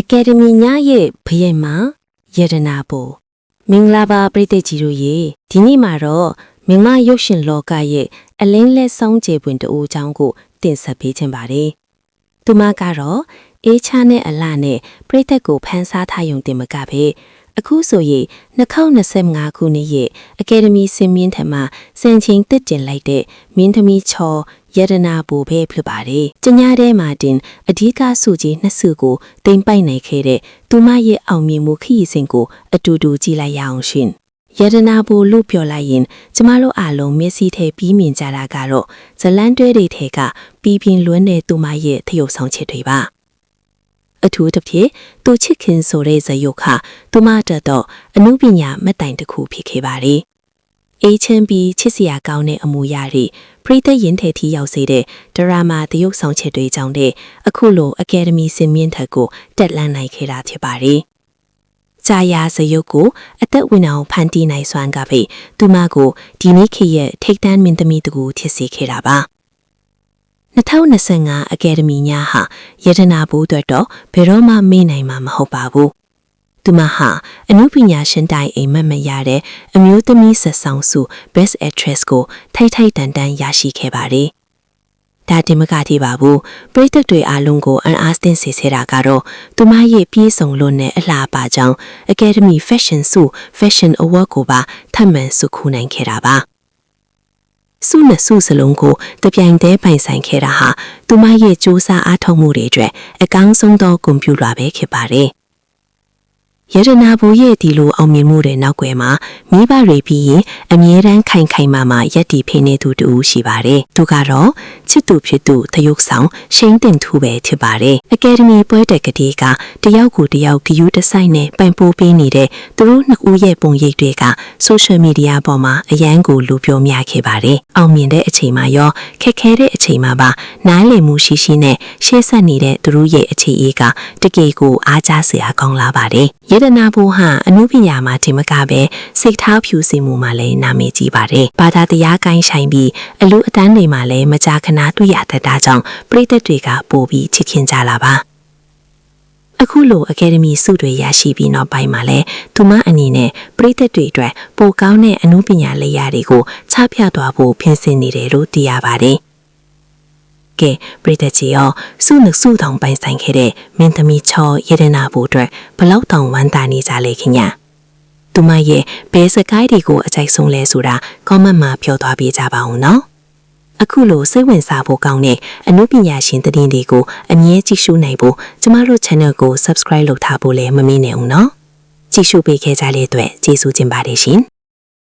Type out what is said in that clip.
Academy ညရဲ့ဘယင်မှာယရနာဘူမင်္ဂလာပါပရိသတ်ကြီးတို့ရေဒီနေ့မှာတော့မင်္ဂလာရုပ်ရှင်လောကရဲ့အလင်းလက်ဆောင်ကျေပွင့်တူအကြောင်းကိုတင်ဆက်ပေးခြင်းပါတယ်။သူမကတော့အေးချနဲ့အလှနဲ့ပရိသတ်ကိုဖန်ဆားထားယုံတင်မကပဲအခုဆိုရင်2025ခုနှစ်ရဲ့ Academy စင်မြင့်ထံမှာစံချိန်တစ်တင်လိုက်တဲ့မင်းသမီးချောယရနာဘူပဲဖြစ်ပါတယ်။ကျညာထဲမှာတင်အဓိကစုကြီးနှစ်စုကိုတင်ပိုက်နိုင်ခဲ့တဲ့သူမရဲ့အောင်မြင်မှုခရီးစဉ်ကိုအတူတူကြည့်လိုက်ရအောင်ရှင်။ယရနာဘူလို့ပြောလိုက်ရင်ကျမတို့အားလုံးမျက်စိထဲပြီးမြင်ကြတာကတော့ဇလန်းတွဲတွေထဲကပြီးပြင်းလွန်းတဲ့သူမရဲ့သရုပ်ဆောင်ချက်တွေပါ။အထူးသဖြင့်သူချစ်ခင်ဆိုတဲ့ဇယုတ်ခသူမတက်တော့အနုပညာမတ်တိုင်တစ်ခုဖြစ်ခဲ့ပါတယ်။အေးချမ်းပြီးချစ်စရာကောင်းတဲ့အမူအရာတွေပရိသတ်ရင်ထဲထိရောက်စေတဲ့ဒရာမာသရုပ်ဆောင်ချက်တွေကြောင့်တဲ့အခုလို Academy စင်မြင့်ထက်ကိုတက်လန်းနိုင်ခဲ့တာဖြစ်ပါတယ်။ကြာယာဇယုတ်ကိုအသက်ဝင်အောင်ဖန်တီးနိုင်စွမ်းကပဲသူမကိုဒီနေ့ခေတ်ရဲ့ထိပ်တန်းမင်းသမီးတကူဖြစ်စေခဲ့တာပါ2025 Academy ညဟာယရနာဘူးအတွက်တော့ဘယ်တော့မှမေ့နိုင်မှာမဟုတ်ပါဘူး။သူမဟာအနုပညာရှင်တိုင်အိမ်မက်မရတဲ့အမျိုးသမီးဆက်ဆောင်စု Best Actress ကိုထိုက်တန်ရရှိခဲ့ပါတယ်။ဒါတင်မကသေးပါဘူး။ပရိသတ်တွေအားလုံးကိုအံ့အားသင့်စေစေတာကတော့သူမရဲ့ပြေးစုံလွန်းတဲ့အလှပကြောင့် Academy Fashion စု Fashion Award ကိုပါထပ်မံဆုခူးနိုင်ခဲ့တာပါ။စုနှစ်စုစလုံးကိုတပြိုင်တည်းပိုင်ဆိုင်ခဲ့တာဟာသူမရဲ့စူးစမ်းအားထုတ်မှုတွေအတွက်အကောင်းဆုံးသောဂုဏ်ပြုလွှာပဲဖြစ်ပါတယ်။ယရနာဘူရဲ့ဒီလိုအောင်မြင်မှုတွေနောက်ွယ်မှာမိဘတွေပြီးရင်အမြဲတမ်းခိုင်မာရက်တည်ဖိနေသူတူရှိပါတယ်။သူကတော့ချစ်သူဖြစ်သူသရုပ်ဆောင်ရှိန်တင်ထူပဲဖြစ်ပါတယ်။ Academy ပွဲတက်ကလေးကတယောက်ကိုတယောက်ဂယူးတဆိုင်နဲ့ပန်ပိုးပေးနေတဲ့သူတို့နှစ်ဦးရဲ့ပုံရိပ်တွေက social media ပေါ်မှာအရန်ကိုလူပြောများခဲ့ပါတယ်။အောင်မြင်တဲ့အချိန်မှာရောခက်ခဲတဲ့အချိန်မှာပါနားလည်မှုရှိနဲ့ရှေ့ဆက်နေတဲ့သူတို့ရဲ့အခြေအေးကတကယ်ကိုအားကျစရာကောင်းလာပါတယ်။ယရနာဘူဟာအနုပညာမှာဒီမကပဲစိတ်ထားဖြူစင်မှုမှာလည်းနာမည်ကြီးပါတယ်။ဘာသာတရားကိုင်းဆိုင်ပြီးအလူအတန်းတွေမှာလည်းမကြာခဏတွေ့ရတတ်တာကြောင့်ပရိသတ်တွေကပိုပြီးချစ်ခင်ကြလာပါ။အခုလို Academy ဆုတွေရရှိပြီးနောက်ပိုင်းမှာလည်းသူမအနေနဲ့ပရိသတ်တွေအတွက်ပိုကောင်းတဲ့အနုပညာလက်ရာတွေကိုချပြသွားဖို့ပြင်ဆင်နေတယ်လို့သိရပါတယ်။ကဲပရိသတ်ကြီးရောစုနှစ်စုတောင်ပိုင်ဆိုင်ခဲ့တဲ့မင်းသမီးချောရတနာဘူအတွက်ဘလောက်တောင်ဝမ်းသာနေကြလဲခင်ဗျ။သူမရဲ့ဘယ်စကိုင်းတွေကိုအကြိုက်ဆုံးလဲဆိုတာ comment မှာပြောသွားပေးကြပါဦးနော်။အခုလိုစိတ်ဝင်စားဖို့ကောင်းတဲ့အနုပညာရှင်သတင်းတွေကိုအမြဲကြည့်ရှုနိုင်ဖို့ကျမတို့ channel ကို subscribe လုပ်ထားဖို့လည်းမမေ့နဲ့ဦးနော်။ကြည့်ရှုပေးခဲ့ကြတဲ့အတွက်ကျေးဇူးတင်ပါတယ်ရှင်။